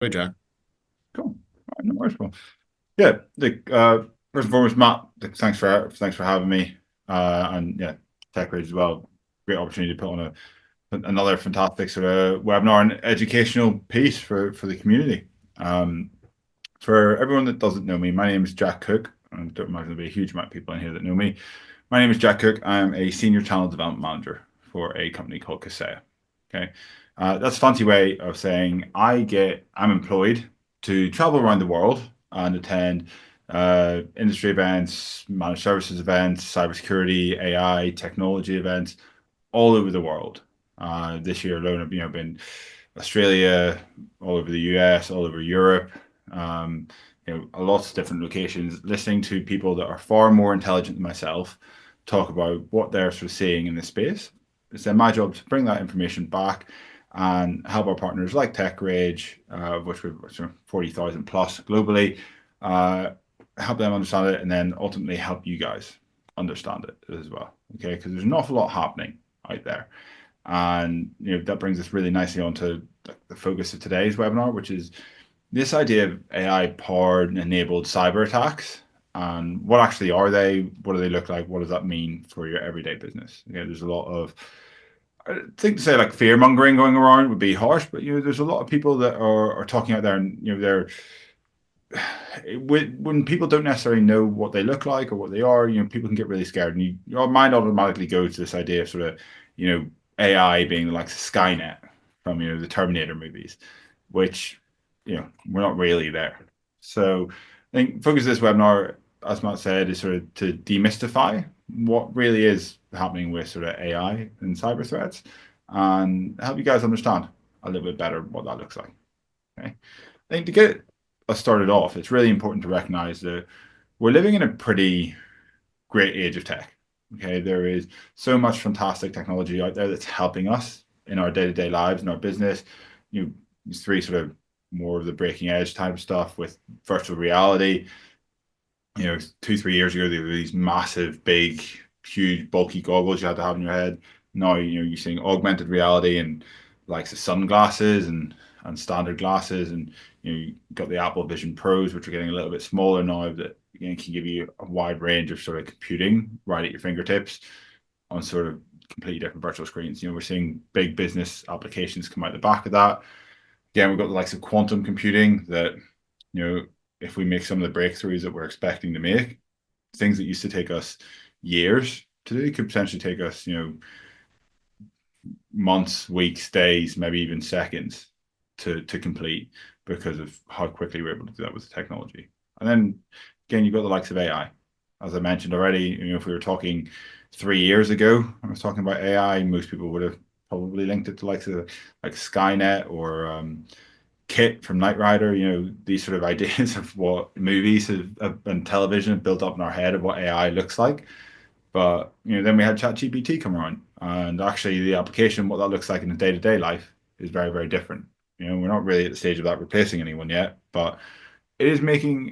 Hey, Jack. Cool. All right, no worries. Well, yeah. First and foremost, Matt, thanks for having me. And yeah, Tech Rage as well. Great opportunity to put on another fantastic sort of webinar and educational piece for the community. Um, for everyone that doesn't know me, my name is Jack Cook. I don't imagine there'll be a huge amount of people in here that know me. My name is Jack Cook. I am a senior channel development manager for a company called Kaseya. Okay. That's a fancy way of saying I'm employed to travel around the world and attend industry events, managed services events, cybersecurity, AI, technology events all over the world. This year alone, I've been Australia, all over the US, all over Europe, um, a lots of different locations, listening to people that are far more intelligent than myself talk about what they're sort of seeing in this space. It's then my job to bring that information back and help our partners like TechRage, of which we've sort of 40,000 plus globally, uh, help them understand it and then ultimately help you guys understand it as well. Okay, because there's an awful lot happening out there. And that brings us really nicely onto the focus of today's webinar, which is this idea of AI powered enabled cyber attacks. And what actually are they? What do they look like? What does that mean for your everyday business? Okay, there's a lot of, I think to say like fear mongering going around would be harsh, but there's a lot of people that are talking out there, and they're when people don't necessarily know what they look like or what they are, people can get really scared, and your mind automatically goes to this idea of sort of, AI being like Skynet from the Terminator movies, which we're not really there. So I think focus of this webinar, as Matt said, is sort of to demystify what really is happening with sort of AI and cyber threats, and help you guys understand a little bit better what that looks like. Okay. I think to get us started off, it's really important to recognize that we're living in a pretty great age of tech. Okay, there is so much fantastic technology out there that's helping us in our day-to-day lives, in our business. These three sort of more of the breaking edge type of stuff with virtual reality. 2, 3 years ago, there were these massive, big, huge, bulky goggles you had to have in your head. Now, you're seeing augmented reality and likes of sunglasses and standard glasses, and you got the Apple Vision Pros, which are getting a little bit smaller now, that can give you a wide range of sort of computing right at your fingertips on sort of completely different virtual screens. We're seeing big business applications come out the back of that. Again, we've got the likes of quantum computing that, you know, if we make some of the breakthroughs that we're expecting to make, things that used to take us years to do could potentially take us, months, weeks, days, maybe even seconds to complete because of how quickly we're able to do that with the technology. And then again, you've got the likes of AI. As I mentioned already, if we were talking 3 years ago, I was talking about AI, most people would have probably linked it to likes of like Skynet or Kit from Knight Rider, these sort of ideas of what movies and television have built up in our head of what AI looks like. But then we had ChatGPT come around, and actually the application, what that looks like in a day-to-day life, is very, very different. We're not really at the stage of that replacing anyone yet, but it is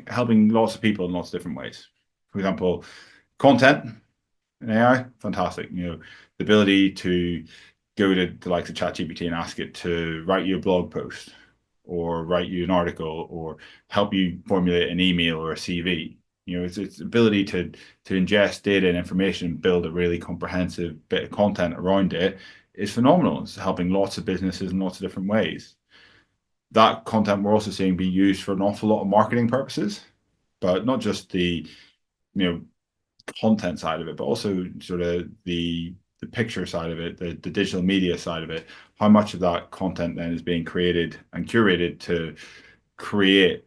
helping lots of people in lots of different ways. For example, content in AI, fantastic. The ability to go to the likes of ChatGPT and ask it to write you a blog post or write you an article or help you formulate an email or a CV. It's ability to ingest data and information and build a really comprehensive bit of content around it is phenomenal. It's helping lots of businesses in lots of different ways. That content we're also seeing be used for an awful lot of marketing purposes, but not just the you know content side of it, but also sort of the picture side of it, the digital media side of it. How much of that content then is being created and curated to create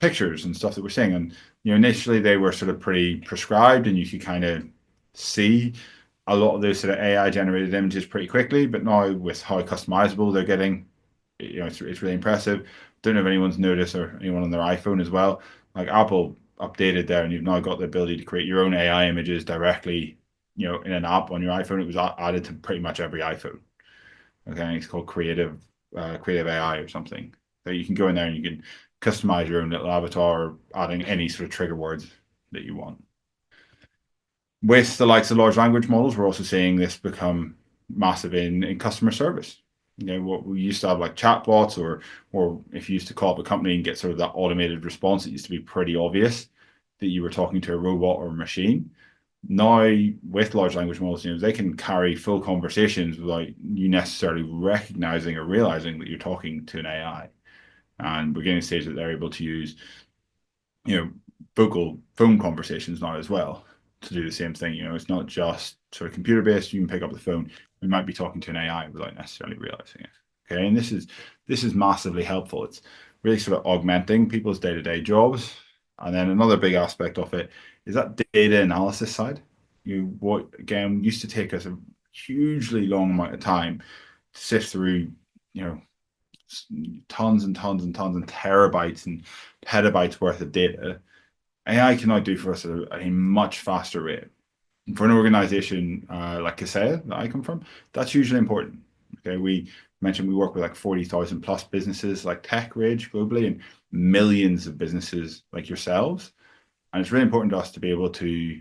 pictures and stuff that we're seeing? And initially they were sort of pretty prescribed, and you could kind of see a lot of those sort of AI generated images pretty quickly. But now with how customizable they're getting, it's really impressive. Don't know if anyone's noticed or anyone on their iPhone as well. Like Apple updated there, and you've now got the ability to create your own AI images directly, in an app on your iPhone. It was added to pretty much every iPhone. Okay, it's called Creative AI or something. So you can go in there and you can customize your own little avatar, adding any sort of trigger words that you want. With the likes of large language models, we're also seeing this become massive in customer service. What we used to have like chatbots, or if you used to call up a company and get sort of that automated response, it used to be pretty obvious that you were talking to a robot or a machine. Now, with large language models, they can carry full conversations without you necessarily recognizing or realizing that you're talking to an AI. And we're getting to a stage that they're able to use, you know, vocal phone conversations now as well to do the same thing. It's not just sort of computer based. You can pick up the phone. We might be talking to an AI without necessarily realizing it. Okay, and this is massively helpful. It's really sort of augmenting people's day-to-day jobs. And then another big aspect of it is that data analysis side. What again used to take us a hugely long amount of time to sift through, you know, tons and tons and tons and terabytes and petabytes worth of data. AI can now do for us at a much faster rate. For an organization like Kaseya that I come from, that's usually important. Okay, we mentioned we work with like 40,000 plus businesses like TechRage globally and millions of businesses like yourselves. And it's really important to us to be able to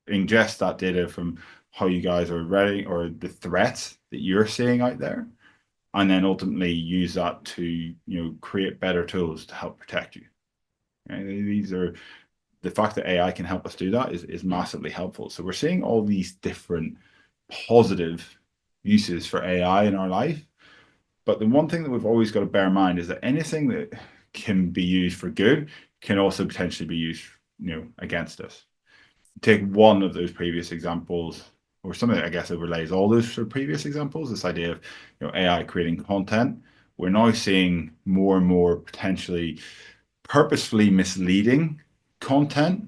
ingest that data from how you guys are ready or the threats that you're seeing out there, and then ultimately use that to create better tools to help protect you. Okay? These are the fact that AI can help us do that is massively helpful. So we're seeing all these different positive uses for AI in our life. But the one thing that we've always got to bear in mind is that anything that can be used for good can also potentially be used, against us. Take one of those previous examples, or something that I guess overlays all those sort of previous examples, this idea of AI creating content. We're now seeing more and more potentially purposefully misleading content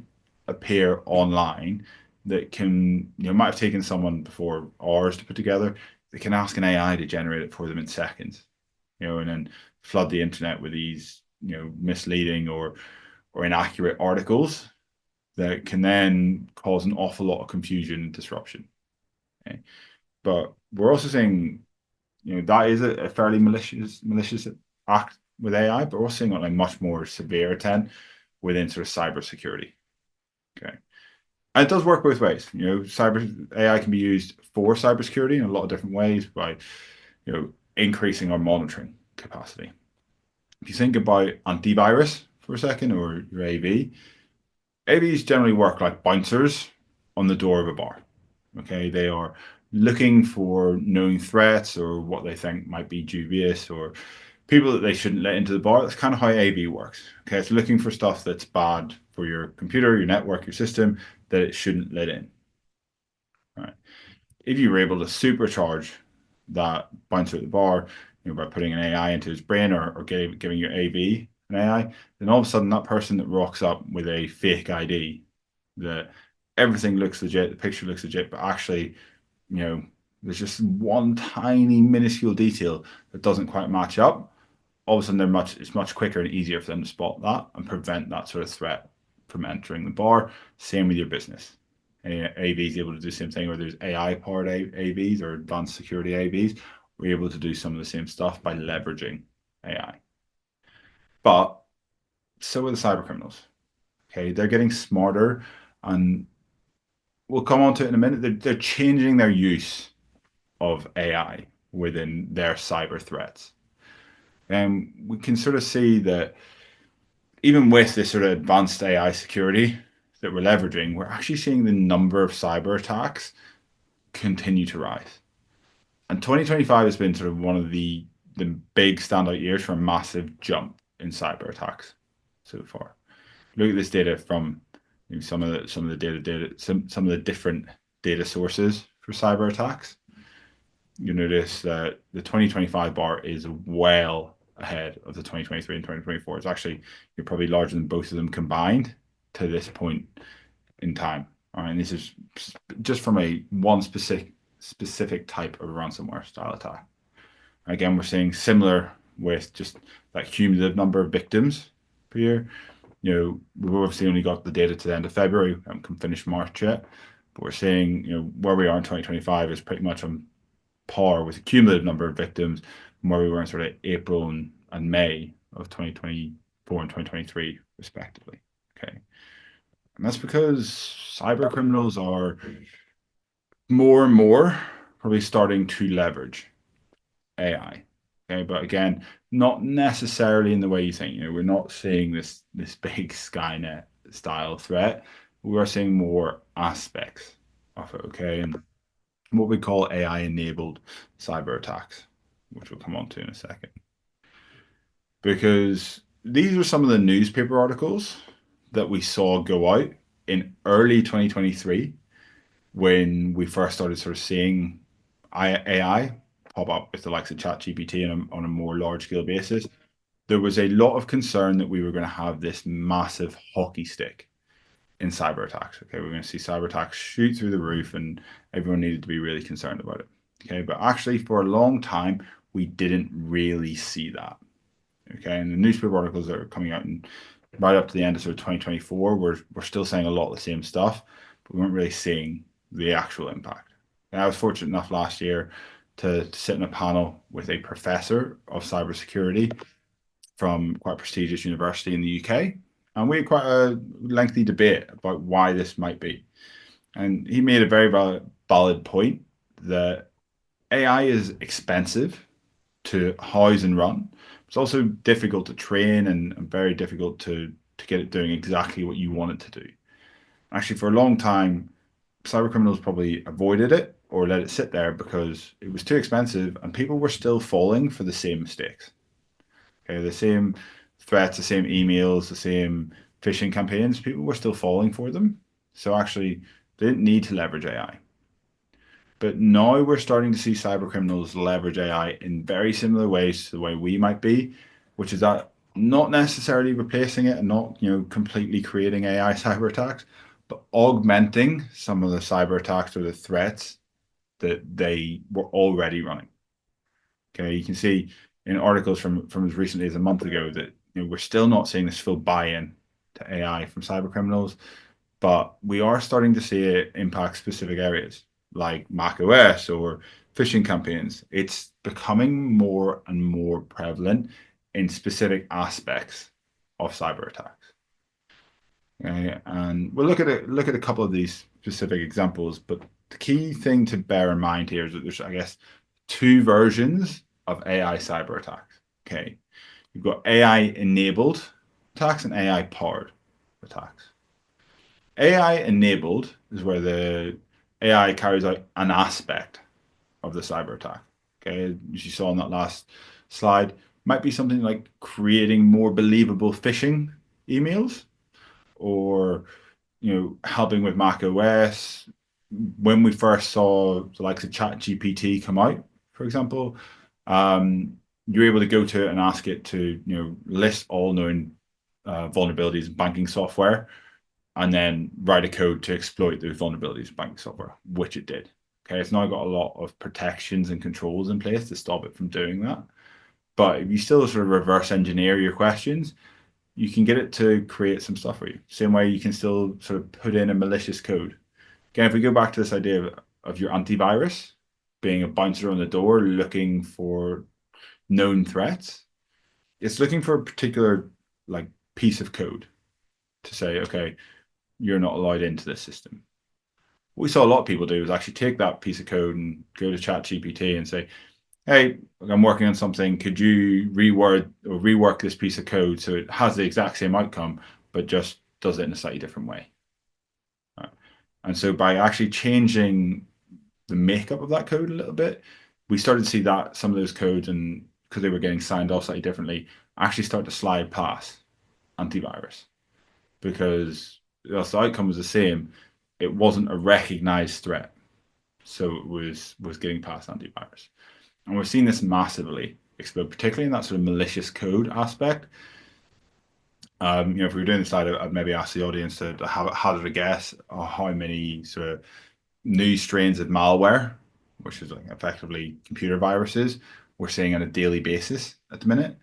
appear online that can, might have taken someone before hours to put together. They can ask an AI to generate it for them in seconds, and then flood the internet with these, misleading or inaccurate articles that can then cause an awful lot of confusion and disruption. Okay? But we're also seeing, that is a fairly malicious act with AI, but we're also seeing like much more severe intent within sort of cybersecurity. Okay. And it does work both ways. Cyber AI can be used for cybersecurity in a lot of different ways by, increasing our monitoring capacity. If you think about antivirus for a second or your AV, AVs generally work like bouncers on the door of a bar. Okay, they are looking for known threats or what they think might be dubious or people that they shouldn't let into the bar. That's kind of how AV works. Okay, it's looking for stuff that's bad for your computer, your network, your system that it shouldn't let in. All right. If you were able to supercharge that bouncer at the bar, by putting an AI into his brain or giving your AV an AI, then all of a sudden that person that rocks up with a fake ID, that everything looks legit, the picture looks legit, but actually, there's just one tiny minuscule detail that doesn't quite match up. All of a sudden, it's much quicker and easier for them to spot that and prevent that sort of threat from entering the bar. Same with your business. AV is able to do the same thing, or there's AI powered AVs or advanced security AVs. We're able to do some of the same stuff by leveraging AI. But so are the cyber criminals. Okay, they're getting smarter, and we'll come on to it in a minute. They're changing their use of AI within their cyber threats. And we can sort of see that even with this sort of advanced AI security that we're leveraging, we're actually seeing the number of cyber attacks continue to rise. And 2025 has been sort of one of the big standout years for a massive jump in cyber attacks so far. Look at this data from some of the different data sources for cyber attacks. You notice that the 2025 bar is well ahead of the 2023 and 2024. It's actually, you're probably larger than both of them combined to this point in time. All right, and this is just from one specific type of ransomware style attack. Again, we're seeing similar with just that cumulative number of victims per year. We've obviously only got the data to the end of February. We haven't finished March yet, but we're seeing, where we are in 2025 is pretty much on par with the cumulative number of victims from where we were in sort of April and May of 2024 and 2023, respectively. Okay. And that's because cyber criminals are more and more probably starting to leverage AI. Okay, but again, not necessarily in the way you think. We're not seeing this big Skynet style threat. We are seeing more aspects of it. Okay, and what we call AI enabled cyber attacks, which we'll come on to in a second. Because these are some of the newspaper articles that we saw go out in early 2023 when we first started sort of seeing AI pop up with the likes of ChatGPT on a more large scale basis. There was a lot of concern that we were going to have this massive hockey stick in cyber attacks. Okay, we're going to see cyber attacks shoot through the roof, and everyone needed to be really concerned about it. Okay, but actually, for a long time, we didn't really see that. Okay, and the newspaper articles that are coming out and right up to the end of sort of 2024, we're still saying a lot of the same stuff, but we weren't really seeing the actual impact. And I was fortunate enough last year to sit in a panel with a professor of cybersecurity from quite a prestigious university in the UK. And we had quite a lengthy debate about why this might be. And he made a very valid point that AI is expensive to house and run. It's also difficult to train and very difficult to get it doing exactly what you want it to do. Actually, for a long time, cyber criminals probably avoided it or let it sit there because it was too expensive and people were still falling for the same mistakes. Okay, the same threats, the same emails, the same phishing campaigns, people were still falling for them. So actually, they didn't need to leverage AI. But now we're starting to see cyber criminals leverage AI in very similar ways to the way we might be, which is that not necessarily replacing it and not, completely creating AI cyber attacks, but augmenting some of the cyber attacks or the threats that they were already running. Okay, you can see in articles from as recently as a month ago that we're still not seeing this full buy-in to AI from cyber criminals, but we are starting to see it impact specific areas like Mac OS or phishing campaigns. It's becoming more and more prevalent in specific aspects of cyber attacks. Okay? And we'll look at a couple of these specific examples, but the key thing to bear in mind here is that there's, I guess, two versions of AI cyber attacks. Okay. You've got AI enabled attacks and AI powered attacks. AI enabled is where the AI carries out an aspect of the cyber attack. Okay, as you saw on that last slide, might be something like creating more believable phishing emails, or helping with Mac OS. When we first saw the likes of ChatGPT come out, for example, you're able to go to it and ask it to list all known vulnerabilities in banking software and then write a code to exploit those vulnerabilities in banking software, which it did. Okay, it's now got a lot of protections and controls in place to stop it from doing that. But if you still sort of reverse engineer your questions, you can get it to create some stuff for you. Same way you can still sort of put in a malicious code. Again, if we go back to this idea of your antivirus being a bouncer on the door looking for known threats, it's looking for a particular like piece of code to say, okay, you're not allowed into this system. What we saw a lot of people do is actually take that piece of code and go to ChatGPT and say, hey, I'm working on something. Could you reword or rework this piece of code so it has the exact same outcome, but just does it in a slightly different way? Right. And so by actually changing the makeup of that code a little bit, we started to see that some of those codes, and because they were getting signed off slightly differently, actually start to slide past antivirus because the outcome was the same. It wasn't a recognized threat, so it was getting past antivirus. And we've seen this massively explode, particularly in that sort of malicious code aspect. If we were doing this slide, I'd maybe ask the audience to hazard a guess how many sort of new strains of malware, which is like effectively computer viruses, we're seeing on a daily basis at the minute.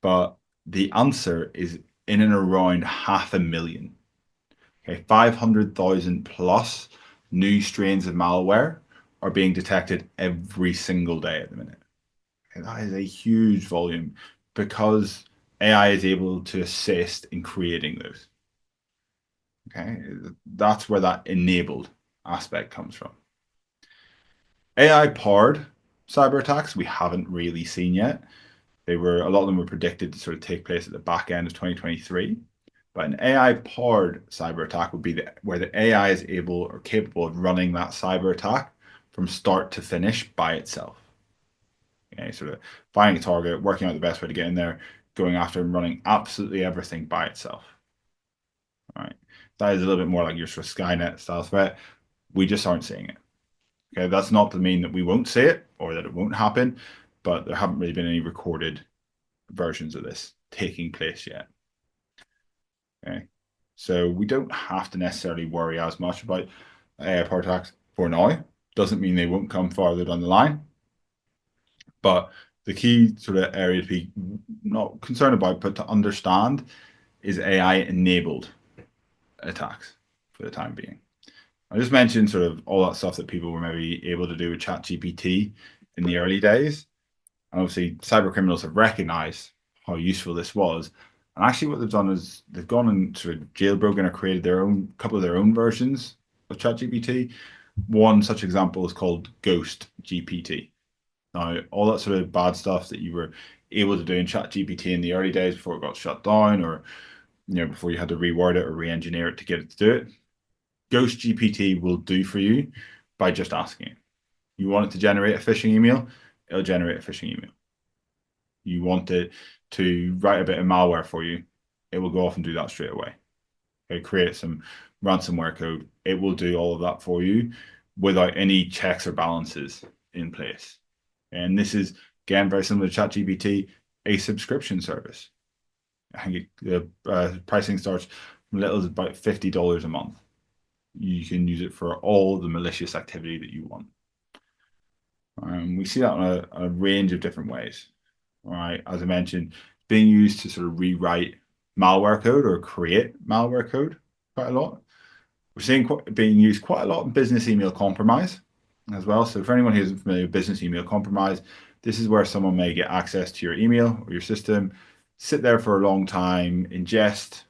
But the answer is in and around 500,000. Okay, 500,000 plus new strains of malware are being detected every single day at the minute. And that is a huge volume because AI is able to assist in creating those. Okay, that's where that enabled aspect comes from. AI powered cyber attacks we haven't really seen yet. A lot of them were predicted to sort of take place at the back end of 2023. But an AI-powered cyber attack would be where the AI is able or capable of running that cyber attack from start to finish by itself. Okay, sort of finding a target, working out the best way to get in there, going after and running absolutely everything by itself. All right. That is a little bit more like your sort of Skynet style threat. We just aren't seeing it. Okay, that's not to mean that we won't see it or that it won't happen, but there haven't really been any recorded versions of this taking place yet. Okay, so we don't have to necessarily worry as much about AI power attacks for now. Doesn't mean they won't come farther down the line, but the key sort of area to be not concerned about, but to understand is AI enabled attacks for the time being. I just mentioned sort of all that stuff that people were maybe able to do with ChatGPT in the early days. And obviously, cyber criminals have recognized how useful this was. And actually, what they've done is they've gone and sort of jailbroken or created their own couple of their own versions of ChatGPT. One such example is called Ghost GPT. Now, all that sort of bad stuff that you were able to do in ChatGPT in the early days before it got shut down, or before you had to reword it or re-engineer it to get it to do it, Ghost GPT will do for you by just asking it. You want it to generate a phishing email, it'll generate a phishing email. You want it to write a bit of malware for you, it will go off and do that straight away. Okay, create some ransomware code, it will do all of that for you without any checks or balances in place. And this is, again, very similar to ChatGPT, a subscription service. I think the pricing starts from little as about $50 a month. You can use it for all the malicious activity that you want. We see that on a range of different ways. All right, as I mentioned, being used to sort of rewrite malware code or create malware code quite a lot. We're seeing being used quite a lot in business email compromise as well. So for anyone who isn't familiar with business email compromise, this is where someone may get access to your email or your system, sit there for a long time, ingest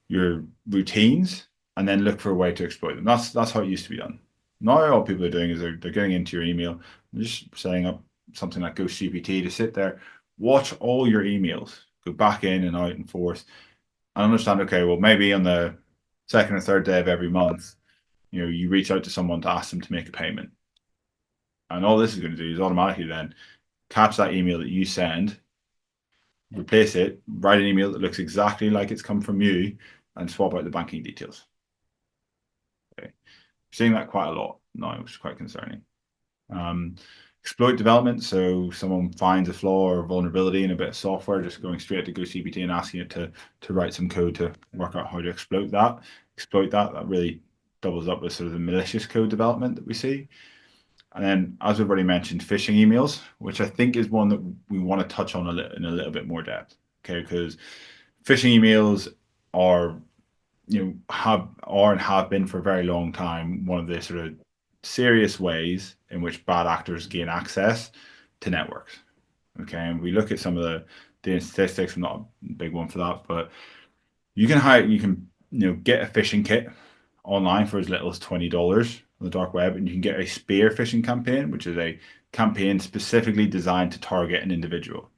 your routines, and then look for a way to exploit them. That's how it used to be done. Now all people are doing is they're getting into your email and just setting up something like Ghost GPT to sit there, watch all your emails, go back in and out and forth, and understand, okay, well, maybe on the second or third day of every month, you reach out to someone to ask them to make a payment. And all this is going to do is automatically then catch that email that you send, replace it, write an email that looks exactly like it's come from you, and swap out the banking details. Okay. Seeing that quite a lot now, which is quite concerning. Exploit development, so someone finds a flaw or vulnerability in a bit of software, just going straight to GoCPT and asking it to write some code to work out how to exploit that. That really doubles up with sort of the malicious code development that we see. And then, as we've already mentioned, phishing emails, which I think is one that we want to touch on in a little bit more depth. Okay, because phishing emails are, and have been for a very long time one of the sort of serious ways in which bad actors gain access to networks. Okay, and we look at some of the statistics. I'm not a big one for that, but you can get a phishing kit online for as little as $20 on the dark web, and you can get a spear phishing campaign, which is a campaign specifically designed to target an individual.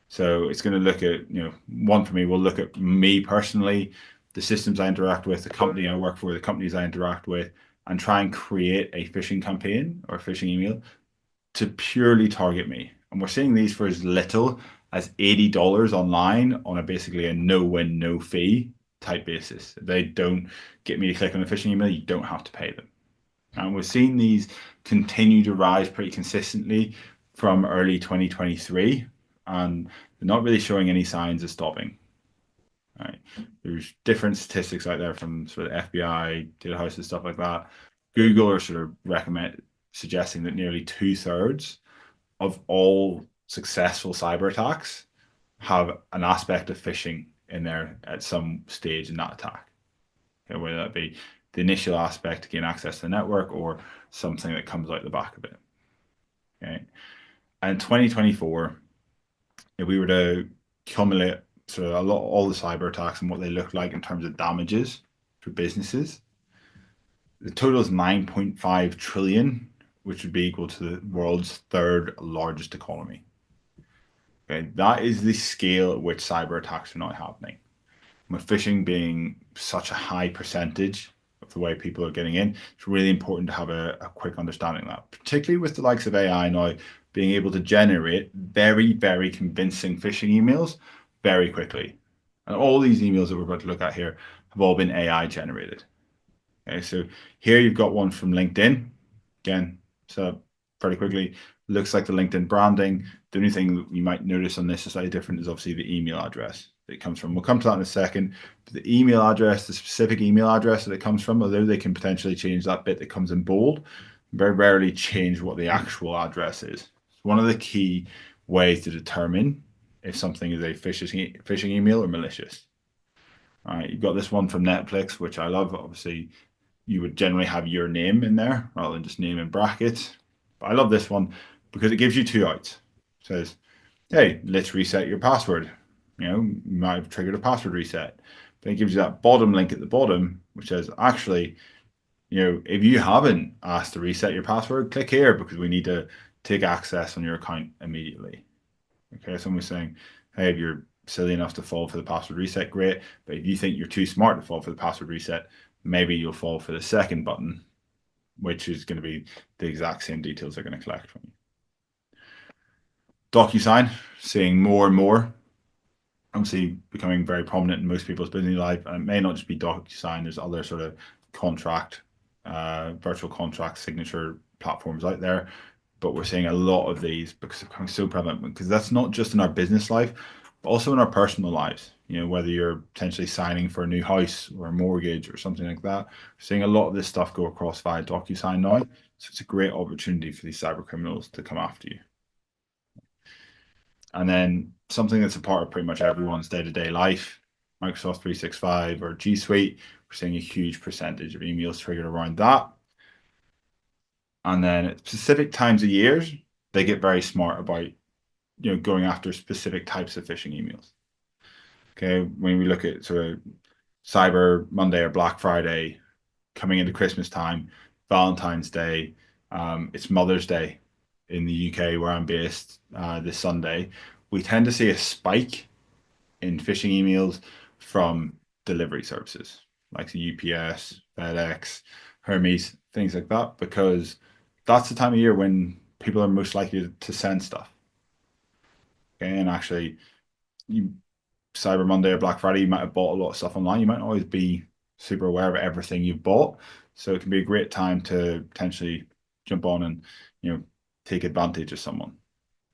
So it's going to look at, one for me, will look at me personally, the systems I interact with, the company I work for, the companies I interact with, and try and create a phishing campaign or a phishing email to purely target me. And we're seeing these for as little as $80 online on basically a no-win, no-fee type basis. If they don't get me to click on a phishing email, you don't have to pay them. And we're seeing these continue to rise pretty consistently from early 2023, and they're not really showing any signs of stopping. Right. There's different statistics out there from sort of FBI, data houses, stuff like that. Google are sort of suggesting that nearly 2/3 of all successful cyber attacks have an aspect of phishing in there at some stage in that attack. Okay, whether that be the initial aspect to gain access to the network or something that comes out the back of it. Okay. And in 2024, if we were to cumulate sort of all the cyber attacks and what they look like in terms of damages for businesses, the total is 9.5 trillion which would be equal to the world's third largest economy. Okay, that is the scale at which cyber attacks are now happening. With phishing being such a high percentage of the way people are getting in, it's really important to have a quick understanding of that, particularly with the likes of AI now being able to generate very, very convincing phishing emails very quickly. And all these emails that we're about to look at here have all been AI generated. Okay, so here you've got one from LinkedIn. Again, so fairly quickly, looks like the LinkedIn branding. The only thing that you might notice on this is slightly different is obviously the email address that it comes from. We'll come to that in a second. But the email address, the specific email address that it comes from, although they can potentially change that bit that comes in bold, very rarely change what the actual address is. One of the key ways to determine if something is a phishing email or malicious. All right, you've got this one from Netflix, which I love. Obviously, you would generally have your name in there rather than just name in brackets. But I love this one because it gives you two outs. It says, hey, let's reset your password. You might have triggered a password reset. But it gives you that bottom link at the bottom, which says, actually, if you haven't asked to reset your password, click here because we need to take access on your account immediately. Okay, someone's saying, hey, if you're silly enough to fall for the password reset, great. But if you think you're too smart to fall for the password reset, maybe you'll fall for the second button, which is going to be the exact same details they're going to collect from you. DocuSign, seeing more and more, obviously becoming very prominent in most people's business life. And it may not just be DocuSign, there's other sort of virtual contract signature platforms out there. But we're seeing a lot of these because they're becoming so prevalent, because that's not just in our business life, but also in our personal lives. Whether you're potentially signing for a new house or a mortgage or something like that, we're seeing a lot of this stuff go across via DocuSign now. So it's a great opportunity for these cyber criminals to come after you. And then something that's a part of pretty much everyone's day-to-day life, Microsoft 365 or G Suite, we're seeing a huge percentage of emails triggered around that. And then at specific times of years, they get very smart about going after specific types of phishing emails. Okay, when we look at sort of Cyber Monday or Black Friday, coming into Christmas time, Valentine's Day, it's Mother's Day in the UK where I'm based this Sunday, we tend to see a spike in phishing emails from delivery services like the UPS, FedEx, Hermes, things like that, because that's the time of year when people are most likely to send stuff. Okay, and actually, Cyber Monday or Black Friday, you might have bought a lot of stuff online. You might not always be super aware of everything you've bought. So it can be a great time to potentially jump on and, take advantage of someone.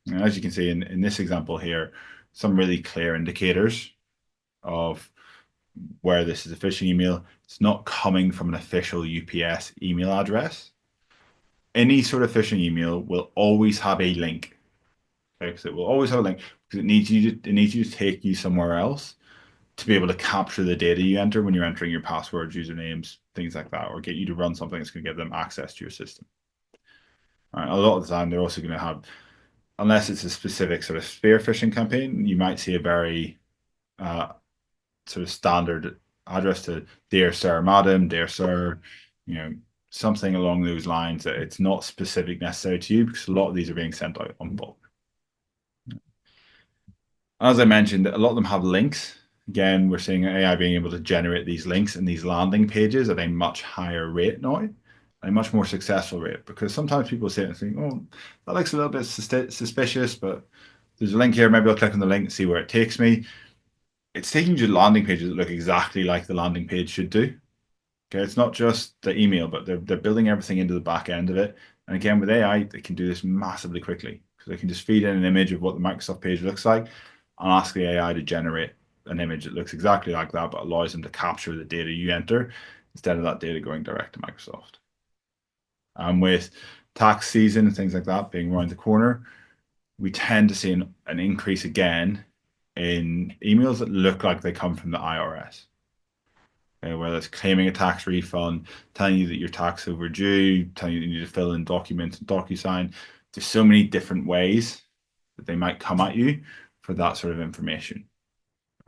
And as you can see in this example here, some really clear indicators of where this is a phishing email. It's not coming from an official UPS email address. Any sort of phishing email will always have a link. Okay, so it will always have a link because it needs you to take you somewhere else to be able to capture the data you enter when you're entering your passwords, usernames, things like that, or get you to run something that's going to give them access to your system. All right, a lot of the time, they're also going to have, unless it's a specific sort of spear phishing campaign, you might see a very sort of standard address to dear sir, madam, dear sir, something along those lines that it's not specific necessary to you, because a lot of these are being sent out on bulk. As I mentioned, a lot of them have links. Again, we're seeing AI being able to generate these links and these landing pages at a much higher rate now, a much more successful rate, because sometimes people say and think, oh, that looks a little bit suspicious, but there's a link here, maybe I'll click on the link and see where it takes me. It's taking you to landing pages that look exactly like the landing page should do. Okay, it's not just the email, but they're building everything into the back end of it. And again, with AI, they can do this massively quickly, because they can just feed in an image of what the Microsoft page looks like and ask the AI to generate an image that looks exactly like that, but allows them to capture the data you enter instead of that data going direct to Microsoft. And with tax season and things like that being around the corner, we tend to see an increase again in emails that look like they come from the IRS. Okay, whether it's claiming a tax refund, telling you that your tax overdue, telling you that you need to fill in documents and DocuSign. There's so many different ways that they might come at you for that sort of information.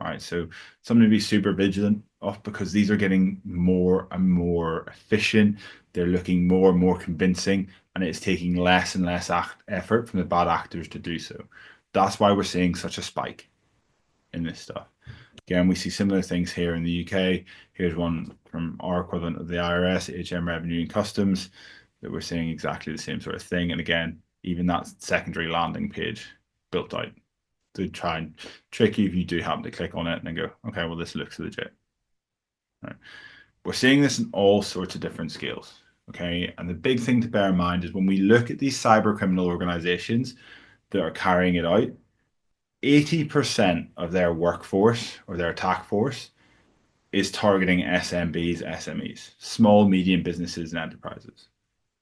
All right, so something to be super vigilant off because these are getting more and more efficient. They're looking more and more convincing, and it's taking less and less effort from the bad actors to do so. That's why we're seeing such a spike in this stuff. Again, we see similar things here in the UK. Here's one from our equivalent of the IRS, HM Revenue and Customs, that we're seeing exactly the same sort of thing. And again, even that secondary landing page built out to try and trick you if you do happen to click on it and then go, okay, well, this looks legit. Right. We're seeing this in all sorts of different scales. Okay. And the big thing to bear in mind is when we look at these cyber criminal organizations that are carrying it out, 80% of their workforce or their attack force is targeting SMBs, SMEs, small, medium businesses and enterprises.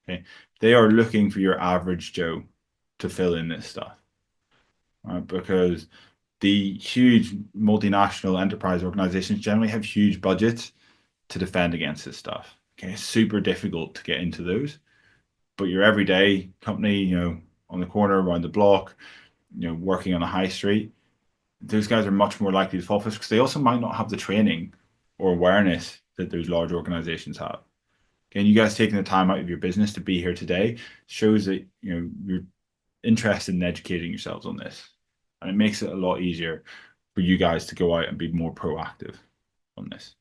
Okay. They are looking for your average Joe to fill in this stuff. Right? Because the huge multinational enterprise organizations generally have huge budgets to defend against this stuff. Okay, it's super difficult to get into those. But your everyday company, on the corner, around the block, working on a high street, those guys are much more likely to fall for this because they also might not have the training or awareness that those large organizations have. Again, you guys taking the time out of your business to be here today shows that you're interested in educating yourselves on this, and it makes it a lot easier for you guys to go out and be more proactive on this.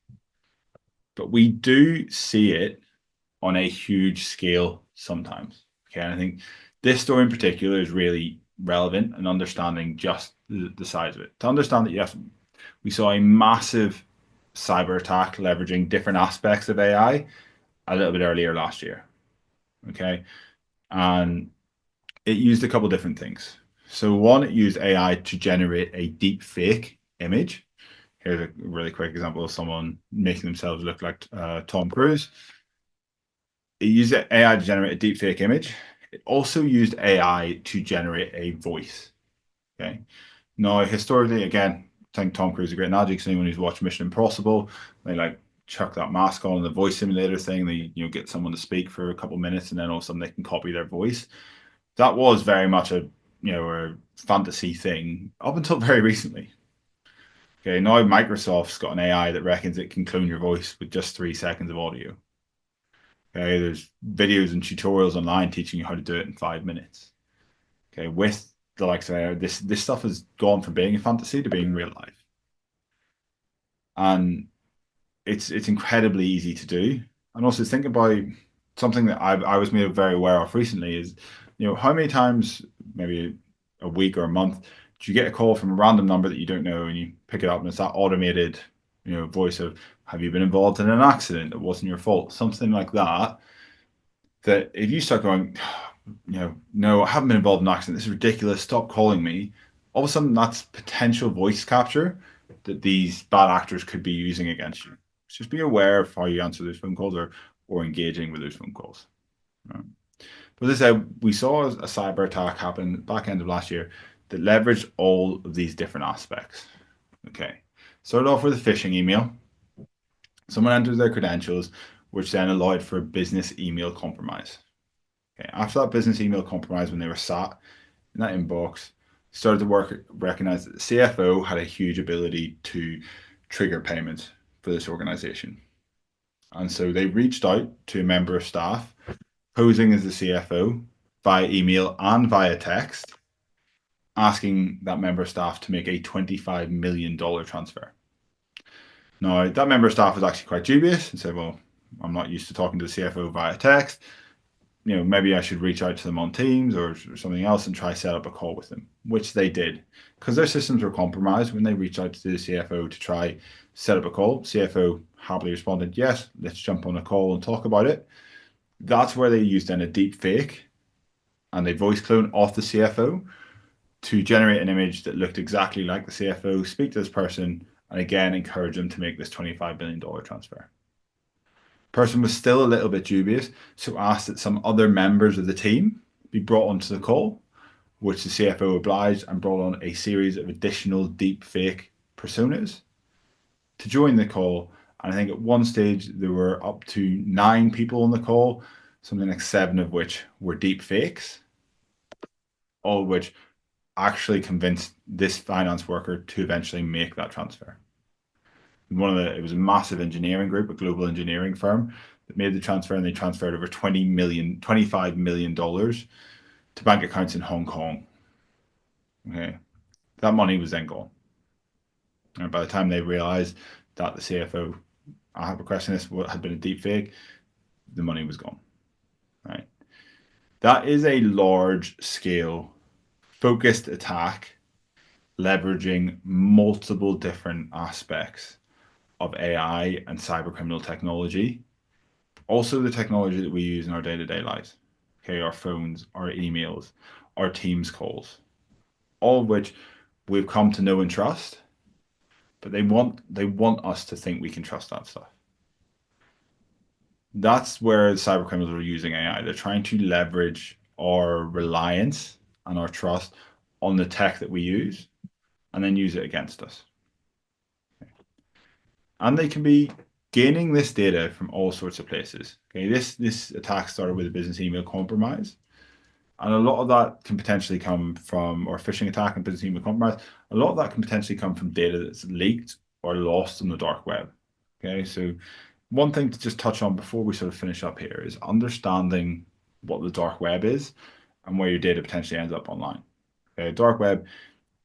But we do see it on a huge scale sometimes. Okay, and I think this story in particular is really relevant in understanding just the size of it. To understand that, we saw a massive cyber attack leveraging different aspects of AI a little bit earlier last year. Okay, and it used a couple different things. So one, it used AI to generate a deep fake image. Here's a really quick example of someone making themselves look like Tom Cruise. It used AI to generate a deep fake image. It also used AI to generate a voice. Okay. Now, historically, again, I think Tom Cruise is a great analogy because anyone who's watched Mission Impossible, they like chuck that mask on the voice simulator thing. They get someone to speak for a couple of minutes, and then all of a sudden they can copy their voice. That was very much a fantasy thing up until very recently. Okay, now Microsoft's got an AI that reckons it can clone your voice with just 3 seconds of audio. Okay, there's videos and tutorials online teaching you how to do it in 5 minutes. Okay, with the likes of AI, this stuff has gone from being a fantasy to being real life, and it's incredibly easy to do. And also think about something that I was made very aware of recently is, how many times, maybe a week or a month, do you get a call from a random number that you don't know and you pick it up and it's that automated, voice of, have you been involved in an accident that wasn't your fault? Something like that. That if you start going, no, I haven't been involved in an accident. This is ridiculous. Stop calling me. All of a sudden, that's potential voice capture that these bad actors could be using against you. Just be aware of how you answer those phone calls or engaging with those phone calls. Right? But as I said, we saw a cyber attack happen back end of last year that leveraged all of these different aspects. Okay. Started off with a phishing email. Someone enters their credentials, which then allowed for a business email compromise. Okay. After that business email compromise, when they were sat in that inbox, started to recognize that the CFO had a huge ability to trigger payments for this organization. And so they reached out to a member of staff posing as the CFO via email and via text, asking that member of staff to make a $25 million transfer. Now, that member of staff was actually quite dubious and said, well, I'm not used to talking to the CFO via text. Maybe I should reach out to them on Teams or something else and try set up a call with them, which they did because their systems were compromised when they reached out to the CFO to try set up a call. CFO happily responded, yes, let's jump on a call and talk about it. That's where they used then a deep fake and a voice clone of the CFO to generate an image that looked exactly like the CFO, speak to this person, and again, encourage them to make this $25 billion transfer. Person was still a little bit dubious, so asked that some other members of the team be brought onto the call, which the CFO obliged and brought on a series of additional deep fake personas to join the call. And I think at one stage there were up to 9 people on the call, something like 7 of which were deep fakes, all of which actually convinced this finance worker to eventually make that transfer. It was a massive engineering group, a global engineering firm that made the transfer, and they transferred over 25 million dollars to bank accounts in Hong Kong. Okay. That money was then gone. And by the time they realized that the CFO, I have a question this, what had been a deep fake, the money was gone. Right. That is a large scale focused attack leveraging multiple different aspects of AI and cybercriminal technology. Also the technology that we use in our day-to-day lives. Okay, our phones, our emails, our Teams calls, all of which we've come to know and trust, but they want us to think we can trust that stuff. That's where the cyber criminals are using AI. They're trying to leverage our reliance and our trust on the tech that we use and then use it against us. And they can be gaining this data from all sorts of places. Okay, this attack started with a business email compromise. And a lot of that can potentially come from, or phishing attack and business email compromise, a lot of that can potentially come from data that's leaked or lost on the dark web. Okay, so one thing to just touch on before we sort of finish up here is understanding what the dark web is and where your data potentially ends up online. Okay, dark web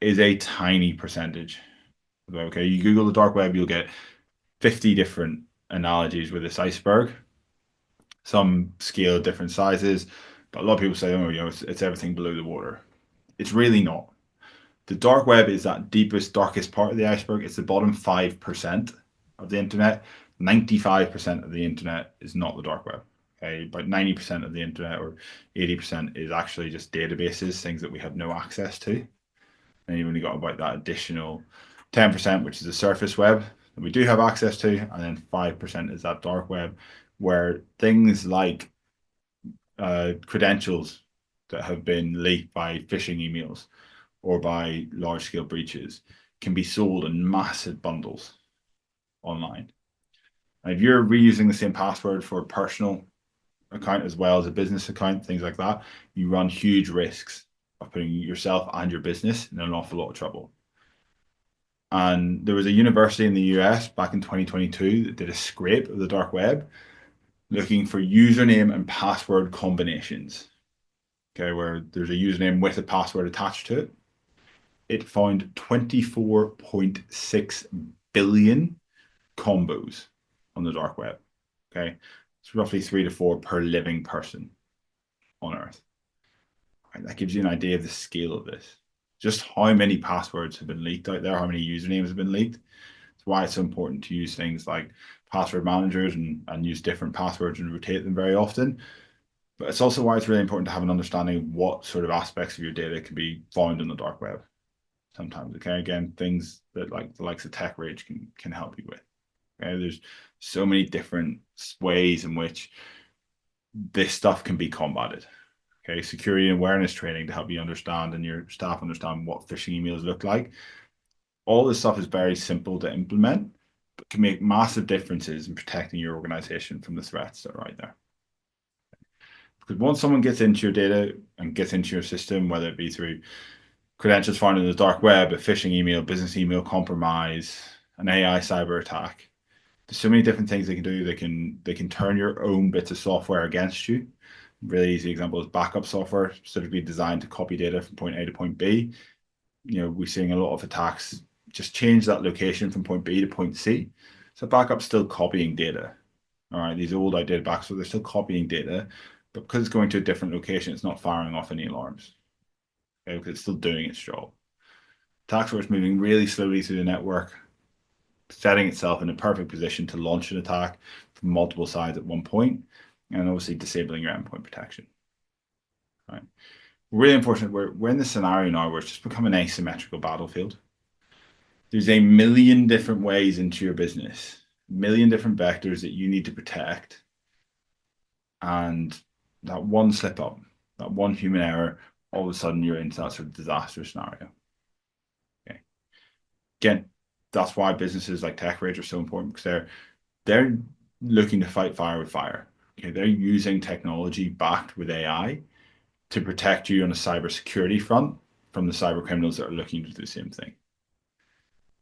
is a tiny percentage. Okay, you Google the dark web, you'll get 50 different analogies with this iceberg, some scale different sizes, but a lot of people say, oh, it's everything below the water. It's really not. The dark web is that deepest, darkest part of the iceberg. It's the bottom 5% of the internet. 95% of the internet is not the dark web. Okay, about 90% of the internet or 80% is actually just databases, things that we have no access to. And you've only got about that additional 10%, which is the surface web that we do have access to, and then 5% is that dark web, where things like credentials that have been leaked by phishing emails or by large scale breaches can be sold in massive bundles online. And if you're reusing the same password for a personal account as well as a business account, things like that, you run huge risks of putting yourself and your business in an awful lot of trouble. And there was a university in the US back in 2022 that did a scrape of the dark web looking for username and password combinations. Okay, where there's a username with a password attached to it. It found 24.6 billion combos on the dark web. Okay, it's roughly 3 to 4 per living person on Earth. Right, that gives you an idea of the scale of this. Just how many passwords have been leaked out there, how many usernames have been leaked. It's why it's so important to use things like password managers and use different passwords and rotate them very often. But it's also why it's really important to have an understanding of what sort of aspects of your data can be found on the dark web. Sometimes, okay, again, things that like the likes of Tech Rage can help you with. Okay, there's so many different ways in which this stuff can be combated. Okay, security and awareness training to help you understand and your staff understand what phishing emails look like. All this stuff is very simple to implement, but can make massive differences in protecting your organization from the threats that are out there. Because once someone gets into your data and gets into your system, whether it be through credentials found in the dark web, a phishing email, business email compromise, an AI cyber attack, there's so many different things they can do. They can turn your own bits of software against you. Really easy example is backup software, specifically designed to copy data from point A to point B. We're seeing a lot of attacks just change that location from point B to point C. So backup's still copying data. All right, these old outdated backups, so they're still copying data, but because it's going to a different location, it's not firing off any alarms. Okay, because it's still doing its job. Attack source moving really slowly through the network, setting itself in a perfect position to launch an attack from multiple sides at one point, and obviously disabling your endpoint protection. Right. Really unfortunate. We're in this scenario now where it's just become an asymmetrical battlefield. There's a million different ways into your business, a million different vectors that you need to protect. And that one slip up, that one human error, all of a sudden you're into that sort of disaster scenario. Okay. Again, that's why businesses like TechRage are so important, because they're looking to fight fire with fire. Okay, they're using technology backed with AI to protect you on a cybersecurity front from the cyber criminals that are looking to do the same thing.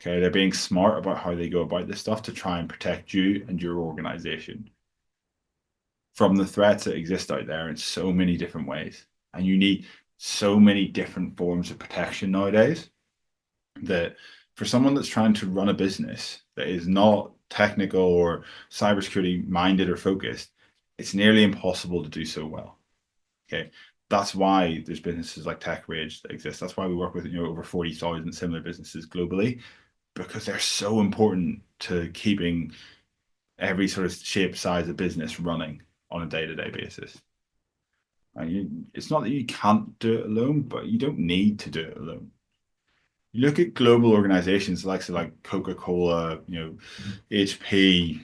Okay, they're being smart about how they go about this stuff to try and protect you and your organization from the threats that exist out there in so many different ways. And you need so many different forms of protection nowadays that for someone that's trying to run a business that is not technical or cybersecurity minded or focused, it's nearly impossible to do so well. Okay. That's why there's businesses like TechRage that exist. That's why we work with over 40,000 similar businesses globally, because they're so important to keeping every sort of shape, size of business running on a day-to-day basis. And it's not that you can't do it alone, but you don't need to do it alone. You look at global organizations like Coca-Cola, HP,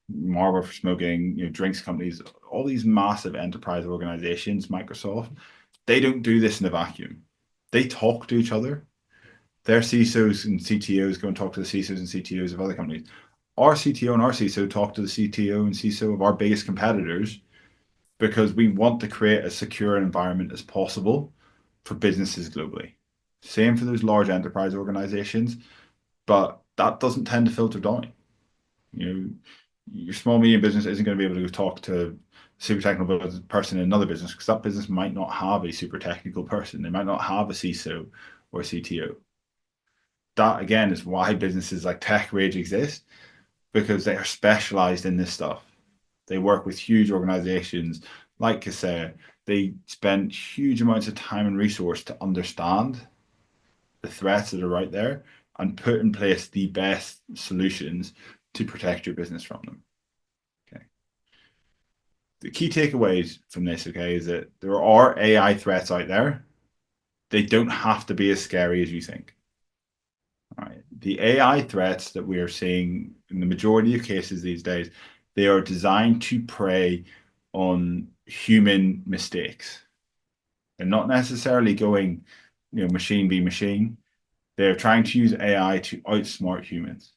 Marlboro for smoking, drinks companies, all these massive enterprise organizations, Microsoft, they don't do this in a vacuum. They talk to each other. Their CISOs and CTOs go and talk to the CISOs and CTOs of other companies. Our CTO and our CISO talk to the CTO and CISO of our biggest competitors because we want to create as secure an environment as possible for businesses globally. Same for those large enterprise organizations, but that doesn't tend to filter down. Your small medium business isn't going to be able to talk to a super technical person in another business because that business might not have a super technical person. They might not have a CISO or a CTO. That again is why businesses like TechRage exist, because they are specialized in this stuff. They work with huge organizations like Kaseya. They spend huge amounts of time and resource to understand the threats that are right there and put in place the best solutions to protect your business from them. Okay. The key takeaways from this, okay, is that there are AI threats out there. They don't have to be as scary as you think. All right. The AI threats that we are seeing in the majority of cases these days, they are designed to prey on human mistakes. They're not necessarily going, machine be machine. They're trying to use AI to outsmart humans.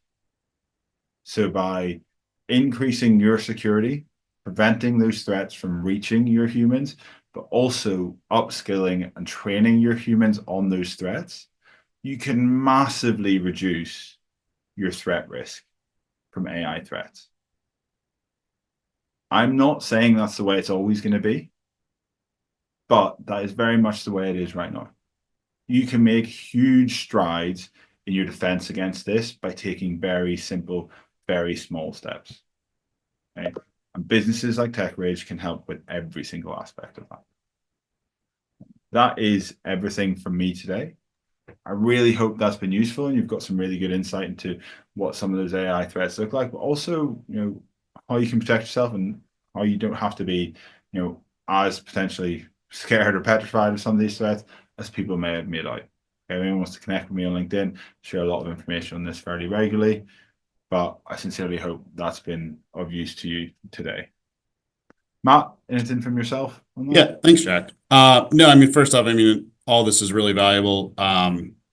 So by increasing your security, preventing those threats from reaching your humans, but also upskilling and training your humans on those threats, you can massively reduce your threat risk from AI threats. I'm not saying that's the way it's always going to be, but that is very much the way it is right now. You can make huge strides in your defense against this by taking very simple, very small steps. Okay? And businesses like TechRage can help with every single aspect of that. That is everything from me today. I really hope that's been useful and you've got some really good insight into what some of those AI threats look like, but also, how you can protect yourself and how you don't have to be, as potentially scared or petrified of some of these threats as people may have made out. If anyone wants to connect with me on LinkedIn, share a lot of information on this fairly regularly, but I sincerely hope that's been of use to you today. Matt, anything from yourself on that? Yeah, thanks, Jack. No, I mean, first off, all this is really valuable.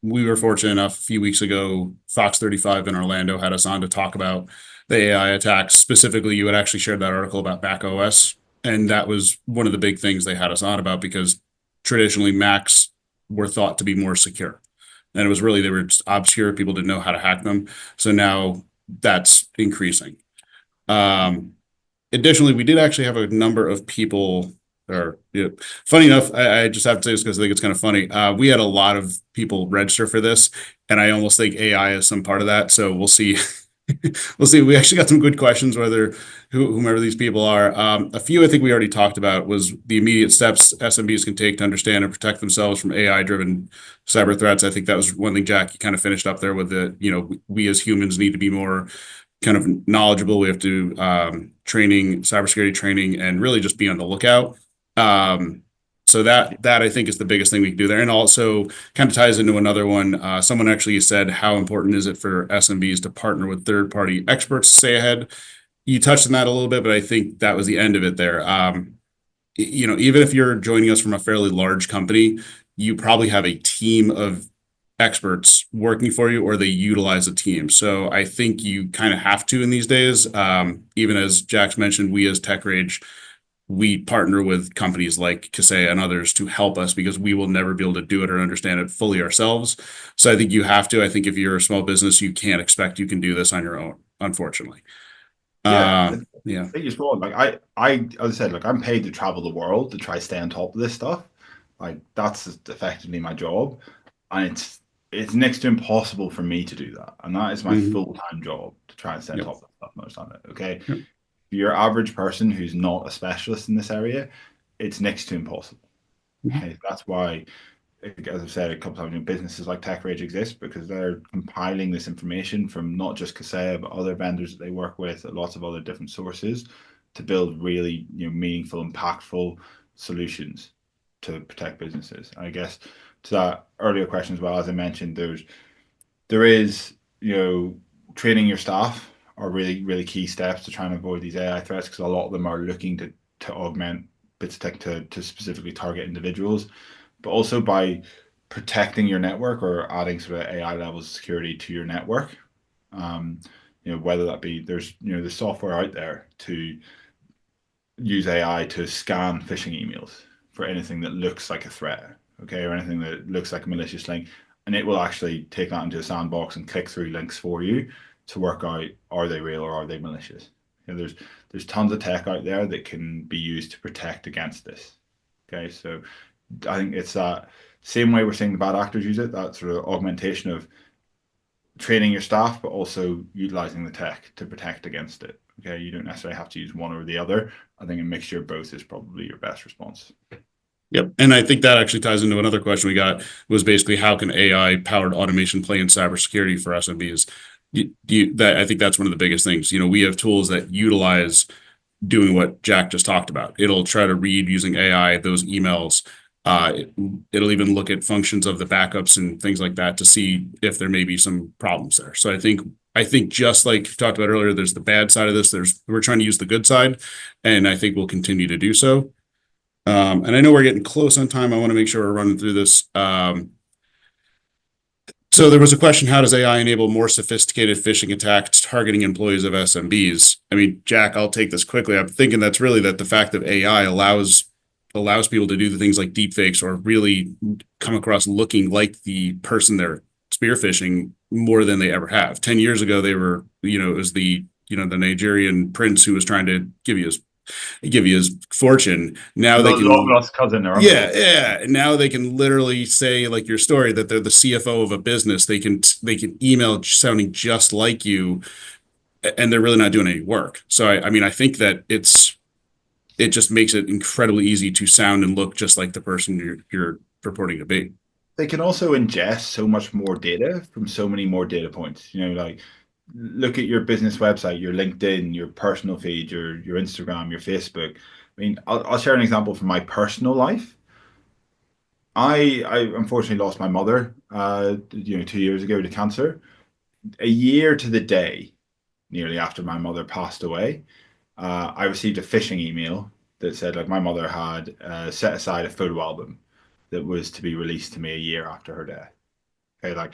We were fortunate enough a few weeks ago, Fox 35 in Orlando had us on to talk about the AI attacks. Specifically, you had actually shared that article about Mac OS, and that was one of the big things they had us on about because traditionally Macs were thought to be more secure. And it was really, they were just obscure. People didn't know how to hack them. So now that's increasing. Additionally, we did actually have a number of people, or funny enough, I just have to say this because I think it's kind of funny. We had a lot of people register for this, and I almost think AI is some part of that. So we'll see. We'll see. We actually got some good questions, whether whomever these people are. A few I think we already talked about was the immediate steps SMBs can take to understand and protect themselves from AI-driven cyber threats. I think that was one thing, Jack, you kind of finished up there with we as humans need to be more kind of knowledgeable. We have to training, cybersecurity training, and really just be on the lookout. So that I think is the biggest thing we can do there. And also kind of ties into another one. Someone actually said, how important is it for SMBs to partner with third-party experts to stay ahead? You touched on that a little bit, but I think that was the end of it there. Even if you're joining us from a fairly large company, you probably have a team of experts working for you, or they utilize a team. So I think you kind of have to in these days. Even as Jack's mentioned, we as TechRage we partner with companies like Kaseya and others to help us because we will never be able to do it or understand it fully ourselves. So I think you have to. I think if you're a small business, you can't expect you can do this on your own, unfortunately. Yeah, Yeah. I think it's wrong. Like as I said, like I'm paid to travel the world to try to stay on top of this stuff. Like that's effectively my job, and it's next to impossible for me to do that. And that is my Mhm. full-time job to try and stay on Yep. top of stuff and understand it. Okay, Yep. your average person who's not a specialist in this area, it's next to impossible. Mhm. Okay, that's why, as I've said a couple of times, businesses like TechRage exist because they're compiling this information from not just Kaseya but other vendors that they work with, lots of other different sources, to build really meaningful, impactful solutions to protect businesses. And I guess to that earlier question as well, as I mentioned, there is training your staff are really key steps to try and avoid these AI threats because a lot of them are looking to augment bits of tech to specifically target individuals, but also by protecting your network or adding sort of AI levels of security to your network. Um, whether that be there's software out there to use AI to scan phishing emails for anything that looks like a threat, okay, or anything that looks like a malicious link, and it will actually take that into a sandbox and click through links for you to work out are they real or are they malicious. There's tons of tech out there that can be used to protect against this. Okay, so I think it's that same way we're seeing the bad actors use it, that sort of augmentation of training your staff, but also utilizing the tech to protect against it. Okay, you don't necessarily have to use one or the other. I think a mixture of both is probably your best response. Yep. And I think that actually ties into another question we got was basically how can AI powered automation play in cybersecurity for SMBs? That I think that's one of the biggest things. We have tools that utilize doing what Jack just talked about. It'll try to read using AI those emails. It'll even look at functions of the backups and things like that to see if there may be some problems there. So I think just like you talked about earlier, there's the bad side of this. We're trying to use the good side, and I think we'll continue to do so. And I know we're getting close on time. I want to make sure we're running through this. So there was a question, how does AI enable more sophisticated phishing attacks targeting employees of SMBs? I mean, Jack, I'll take this quickly. I'm thinking that's really that the fact that AI allows people to do the things like deepfakes or really come across looking like the person they're spear phishing more than they ever have. 10 years ago, they were, it was the Nigerian prince who was trying to give you his fortune. Now they can, Lost cousin or yeah, uncle. yeah. Now they can literally say like your story that they're the CFO of a business. They can email sounding just like you, and they're really not doing any work. So I mean I think that it just makes it incredibly easy to sound and look just like the person you're purporting to be. They can also ingest so much more data from so many more data points. Like look at your business website, your LinkedIn, your personal feed, your Instagram, your Facebook. I mean, I'll share an example from my personal life. I unfortunately lost my mother, 2 years ago to cancer. A year to the day, nearly after my mother passed away, I received a phishing email that said like my mother had set aside a photo album that was to be released to me a year after her death. Okay, like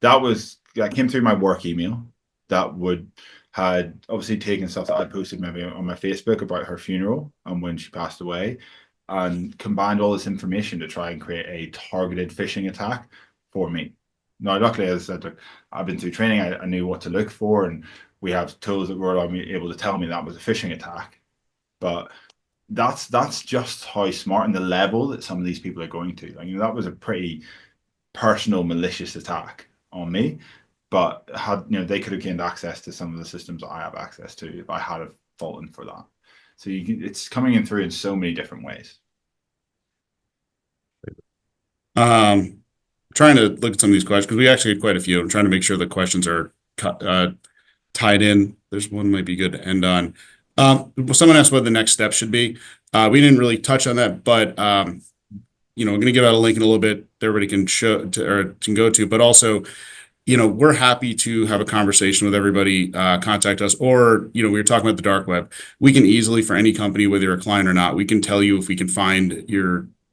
that came through my work email. That would had obviously taken stuff that I posted maybe on my Facebook about her funeral and when she passed away, and combined all this information to try and create a targeted phishing attack for me. Now, luckily, as I said, look, I've been through training. I knew what to look for, and we have tools that were able to tell me that was a phishing attack. But that's just how smart and the level that some of these people are going to. That was a pretty personal malicious attack on me, but they could have gained access to some of the systems that I have access to if I had have fallen for that. So it's coming in through in so many different ways. Trying to look at some of these questions because we actually had quite a few. I'm trying to make sure the questions are tied in. There's one might be good to end on. Someone asked what the next step should be. We didn't really touch on that, but I'm going to give out a link in a little bit that everybody can show to or can go to. But also, we're happy to have a conversation with everybody. Contact us, or we were talking about the dark web. We can easily, for any company, whether you're a client or not, we can tell you if we can find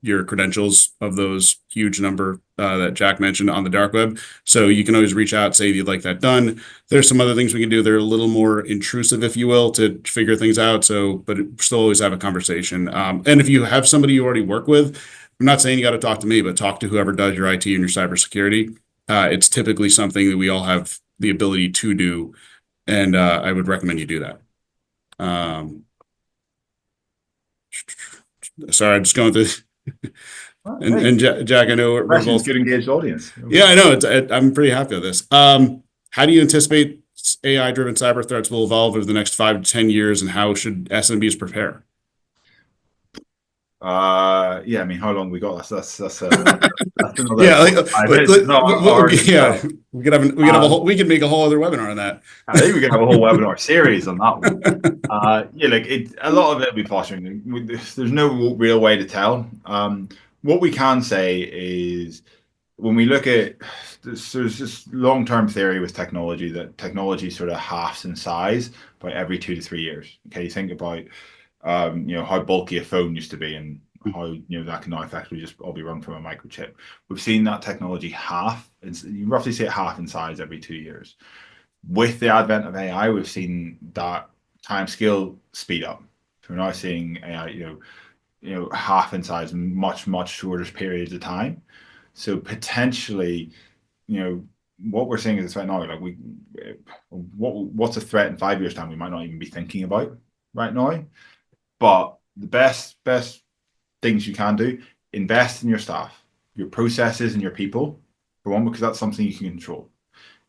your credentials of those huge number that Jack mentioned on the dark web. So you can always reach out, say you'd like that done. There's some other things we can do. They're a little more intrusive, if you will, to figure things out. So, but still always have a conversation. And if you have somebody you already work with, I'm not saying you got to talk to me, but talk to whoever does your IT and your cybersecurity. It's typically something that we all have the ability to do, and I would recommend you do that. Um, Sorry, I'm just going through. Hey, And Jack, I know we're questions, both. good engaged audience. Yeah, I know. I'm pretty happy with this. How do you anticipate AI-driven cyber threats will evolve over the next 5 to 10 years, and how should SMBs prepare? Yeah, I mean, how long we got? That's another Yeah, like, 5 minutes. It's not hard to yeah, tell. we could make a whole other webinar on that. I think we could have a whole webinar series on that one. Yeah, like a lot of it will be posturing. There's no real way to tell. What we can say is when we look at there's this long-term theory with technology that technology sort of halves in size by every 2 to 3 years. Okay, you think about how bulky a phone used to be and how that can now effectively just all be run from a microchip. We've seen that technology half. You roughly see it half in size every 2 years. With the advent of AI, we've seen that time scale speed up. So we're now seeing AI, half in size in much shorter periods of time. So potentially, what we're seeing is a threat now. Like what's a threat in 5 years' time? We might not even be thinking about right now. But the best things you can do, invest in your staff, your processes, and your people. For one, because that's something you can control.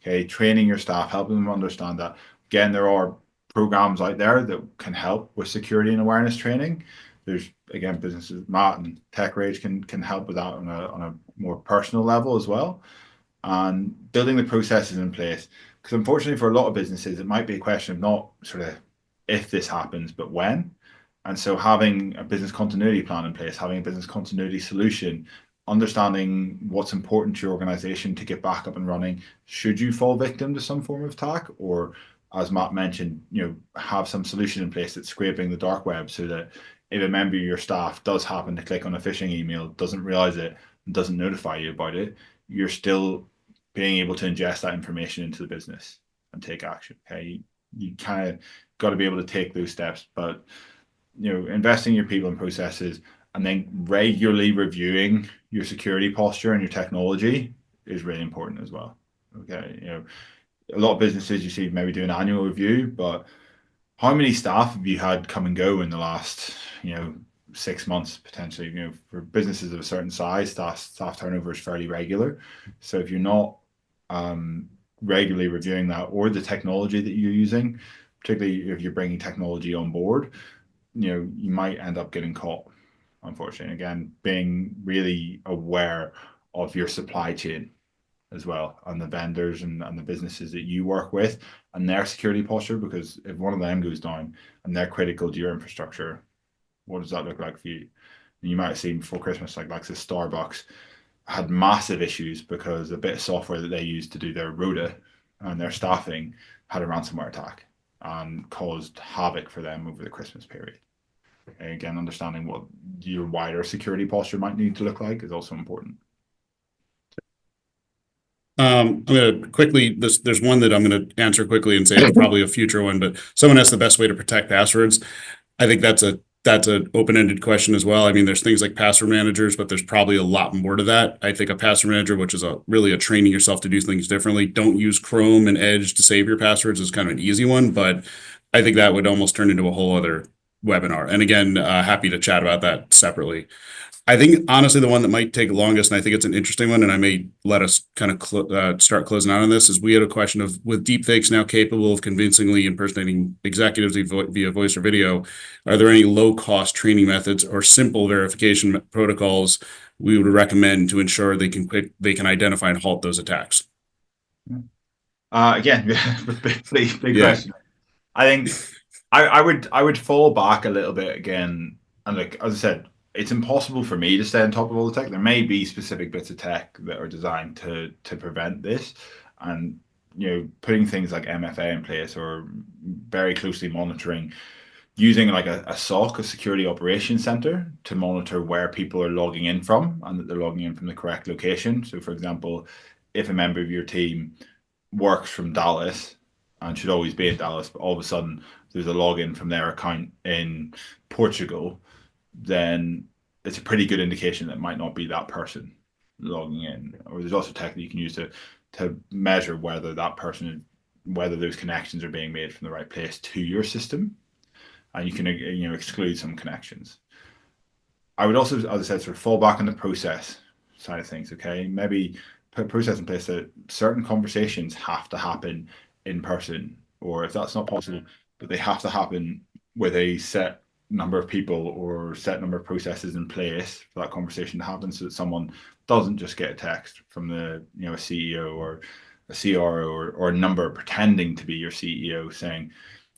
Okay, training your staff, helping them understand that. Again, there are programs out there that can help with security and awareness training. There's again businesses, Matt and Tech Rage can help with that on a more personal level as well, and building the processes in place. Because unfortunately, for a lot of businesses, it might be a question of not sort of if this happens, but when. And so having a business continuity plan in place, having a business continuity solution, understanding what's important to your organization to get back up and running, should you fall victim to some form of attack, or as Matt mentioned, have some solution in place that's scraping the dark web so that if a member of your staff does happen to click on a phishing email, doesn't realize it, and doesn't notify you about it, you're still being able to ingest that information into the business and take action. Okay, you kind of got to be able to take those steps, but investing in your people and processes, and then regularly reviewing your security posture and your technology is really important as well. Okay, a lot of businesses you see maybe do an annual review, but how many staff have you had come and go in the last 6 months potentially? For businesses of a certain size, staff turnover is fairly regular. So if you're not regularly reviewing that, or the technology that you're using, particularly if you're bringing technology on board, you might end up getting caught, unfortunately. Again, being really aware of your supply chain as well, and the vendors and the businesses that you work with and their security posture, because if one of them goes down and they're critical to your infrastructure, what does that look like for you? And you might have seen before Christmas, like the Starbucks had massive issues because a bit of software that they used to do their rota and their staffing had a ransomware attack and caused havoc for them over the Christmas period. Again, understanding what your wider security posture might need to look like is also important. I'm going to quickly, there's one that I'm going to answer quickly and say it's probably a future one, but someone asked the best way to protect passwords. I think that's an open-ended question as well. I mean, there's things like password managers, but there's probably a lot more to that. I think a password manager, which is really a training yourself to do things differently. Don't use Chrome and Edge to save your passwords is kind of an easy one, but I think that would almost turn into a whole other webinar. And again, happy to chat about that separately. I think honestly, the one that might take longest, and I think it's an interesting one, and I may let us kind of start closing out on this, is we had a question of, with deepfakes now capable of convincingly impersonating executives via voice or video, are there any low-cost training methods or simple verification protocols we would recommend to ensure they can identify and halt those attacks? Again, big question. I think I would fall back a little bit again, and like as I said, it's impossible for me to stay on top of all the tech. There may be specific bits of tech that are designed to prevent this, and putting things like MFA in place or very closely monitoring using like a SOC, a security operations center, to monitor where people are logging in from and that they're logging in from the correct location. So, for example, if a member of your team works from Dallas and should always be in Dallas, but all of a sudden there's a login from their account in Portugal, then it's a pretty good indication that it might not be that person logging in. Or there's also tech that you can use to measure whether that person, whether those connections are being made from the right place to your system, and you can exclude some connections. I would also, as I said, sort of fall back on the process side of things. Okay, maybe put a process in place that certain conversations have to happen in person, or if that's not possible, but they have to happen with a set number of people or set number of processes in place for that conversation to happen, so that someone doesn't just get a text from the a CEO or a CRO or a number pretending to be your CEO saying,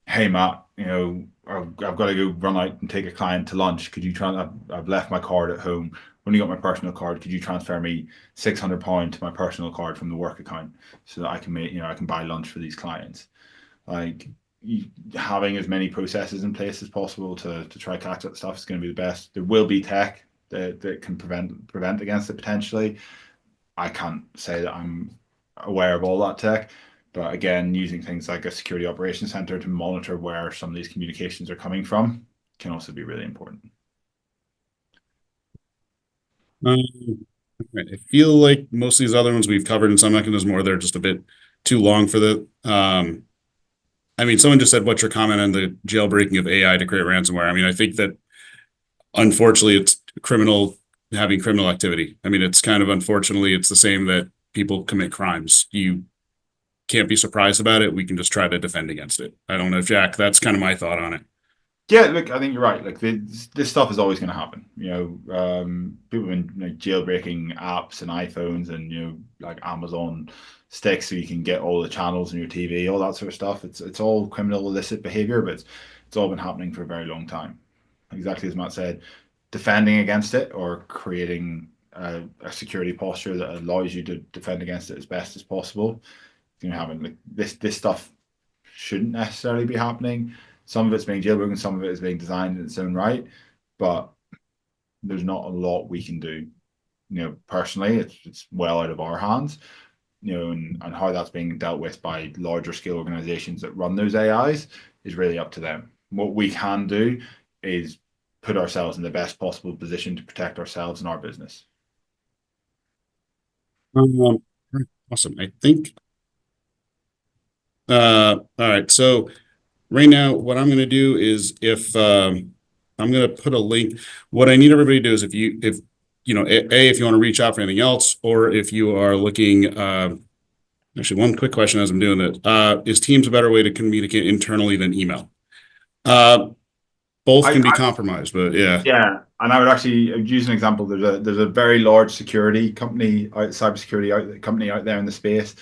"Hey Matt, I've got to go run out and take a client to lunch. Could you try? I've left my card at home. Only got my personal card. Could you transfer me £600 to my personal card from the work account so that I can I can buy lunch for these clients?" Like, having as many processes in place as possible to try catch that stuff is going to be the best. There will be tech that can prevent against it potentially. I can't say that I'm aware of all that tech. But again, using things like a security operations center to monitor where some of these communications are coming from can also be really important. Um, right. I feel like most of these other ones we've covered, and some mechanisms more, they're just a bit too long for the. I mean, someone just said, "What's your comment on the jailbreaking of AI to create ransomware?" I mean, I think that unfortunately, it's criminal having criminal activity. I mean, it's kind of unfortunately, it's the same that people commit crimes. You can't be surprised about it. We can just try to defend against it. I don't know, Jack. That's kind of my thought on it. Yeah, look, I think you're right. Like, this stuff is always going to happen. People have been jailbreaking apps and iPhones and like Amazon sticks so you can get all the channels on your TV, all that sort of stuff. It's all criminal illicit behavior, but it's all been happening for a very long time. Exactly as Matt said, defending against it or creating a security posture that allows you to defend against it as best as possible. Having like this stuff shouldn't necessarily be happening. Some of it's being jailbroken, some of it is being designed in its own right, but there's not a lot we can do. Personally, it's well out of our hands. And how that's being dealt with by larger scale organizations that run those AIs is really up to them. What we can do is put ourselves in the best possible position to protect ourselves and our business. Um, awesome. I think. All right. So right now, what I'm going to do is if I'm going to put a link. What I need everybody to do is if if you want to reach out for anything else, or if you are looking. Actually, one quick question as I'm doing this: is Teams a better way to communicate internally than email? Uh, both can be compromised, but yeah. Yeah, and I would actually use an example. There's a very large security company, cybersecurity company out there in the space.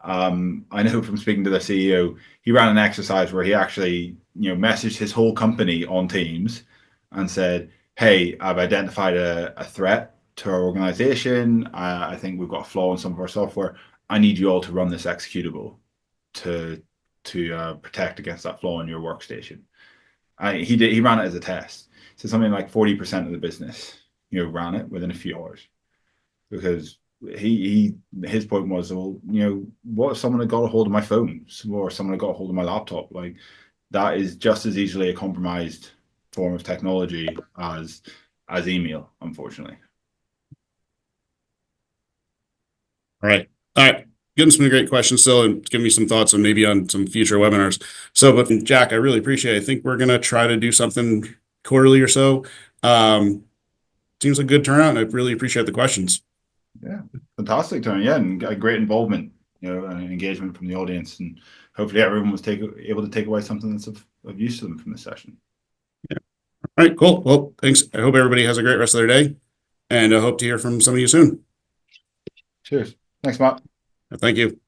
I know from speaking to the CEO, he ran an exercise where he actually, messaged his whole company on Teams and said, "Hey, I've identified a threat to our organization. I think we've got a flaw in some of our software. I need you all to run this executable to protect against that flaw in your workstation." He ran it as a test. So something like 40% of the business, ran it within a few hours, because his point was, well, what if someone had got a hold of my phone, or someone had got a hold of my laptop? Like, that is just as easily a compromised form of technology as email, unfortunately. All right. All right. Getting some great questions still, and giving me some thoughts on maybe on some future webinars. So, but Jack, I really appreciate it. I think we're going to try to do something quarterly or so. Seems like a good turnout, and I really appreciate the questions. Yeah, fantastic, Tony. Yeah, and a great involvement, and engagement from the audience, and hopefully everyone was able to take away something that's of use to them from this session. Yeah. All right, cool. Well, thanks. I hope everybody has a great rest of their day, and I hope to hear from some of you soon. Cheers. Thanks, Matt. Thank you.